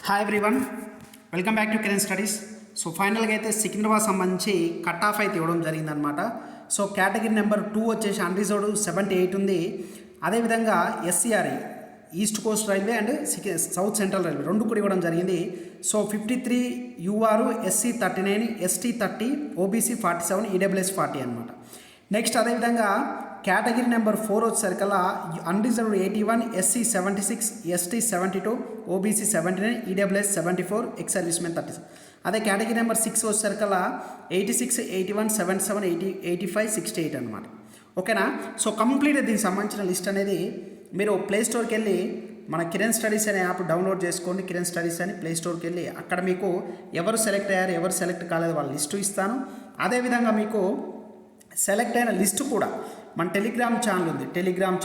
Hi everyone, welcome back to Kiran studies. So ఫైనల్గా అయితే సికింద్రాబాద్ సంబంధించి కట్ ఆఫ్ అయితే ఇవ్వడం జరిగిందనమాట. సో కేటగిరీ నెంబర్ 2 వచ్చేసి అన్రిజర్వ్డ్ 78 ఉంది. అదేవిధంగా SCRE East Coast Railway and South Central Railway రెండు కూడా ఇవ్వడం జరిగింది. So 53 UR, SC 39, ST 30, OBC 47, EWS 40 అనమాట. నెక్స్ట్ అదేవిధంగా కేటగిరీ నెంబర్ 4 వచ్చేసరికల్లా unreserved 81, SC 76, ST 72, OBC 79, EWS 74, ex servicemen 36. అదే కేటగిరీ నెంబర్ 6 వచ్చేసరికల్లా 86, 81, 77, 80, 85, 68 అనమాట. ఓకేనా. సో కంప్లీట్ దీనికి సంబంధించిన లిస్ట్ అనేది మీరు ప్లే స్టోర్కి వెళ్ళి మన కిరణ్ స్టడీస్ అనే యాప్ డౌన్లోడ్ చేసుకోండి. కిరణ్ స్టడీస్ అని ప్లే స్టోర్కి వెళ్ళి అక్కడ మీకు ఎవరు సెలెక్ట్ అయ్యారు, ఎవరు సెలెక్ట్ కాలేదు వాళ్ళ లిస్టు ఇస్తాను. అదేవిధంగా మీకు సెలెక్ట్ అయిన లిస్టు కూడా మన టెలిగ్రామ్ ఛానల్ ఉంది. టెలిగ్రామ్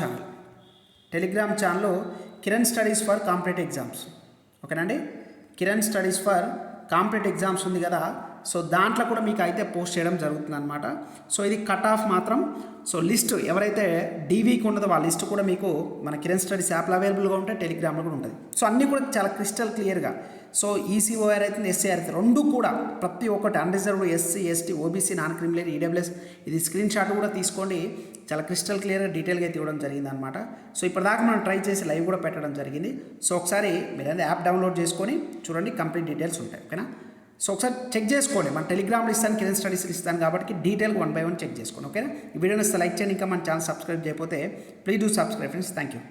ఛానల్లో Kiran studies for competitive exams, ఓకేనండి. Kiran studies for competitive exams ఉంది కదా, సో దాంట్లో కూడా మీకు అయితే పోస్ట్ చేయడం జరుగుతుంది అనమాట. సో ఇది కట్ ఆఫ్ మాత్రం. సో లిస్ట్ ఎవరైతే డీవీకి ఉన్నదో వాళ్ళ లిస్ట్ కూడా మీకు మన కిరణ్ స్టడీస్ యాప్లో అవైలబుల్గా ఉంటాయి, టెలిగ్రామ్లో కూడా ఉంటుంది. సో అన్నీ కూడా చాలా క్రిస్టల్ క్లియర్గా. సో ఈసీఓఆర్ అయితే ఎస్సీఆర్ అయితే రెండు కూడా ప్రతి ఒక్కటి unreserved SC, ST, OBC, non criminal, EWS ఇది స్క్రీన్ షాట్ కూడా తీసుకోండి. చాలా క్రిస్టల్ క్లియర్గా డీటెయిల్గా అయితే ఇవ్వడం జరిగింది అనమాట. సో ఇప్పటిదాకా మనం ట్రై చేసి లైవ్ కూడా పెట్టడం జరిగింది. సో ఒకసారి మీరు అనేది యాప్ డౌన్లోడ్ చేసుకొని చూడండి, కంప్లీట్ డీటెయిల్స్ ఉంటాయి. ఓకేనా. సో ఒకసారి చెక్ చేసుకోండి. మన టెలిగ్రామ్లో ఇస్తాను, కిరణ్ స్టడీస్లో ఇస్తాను కాబట్టి డీటెయిల్గా 1 by 1 చెక్ చేసుకోండి. ఓకేనా. ఈ వీడియోని లైక్ చేయండి. ఇంకా మన ఛానల్ సబ్స్క్రైబ్ చేయకపోతే please do subscribe friends. Thank you.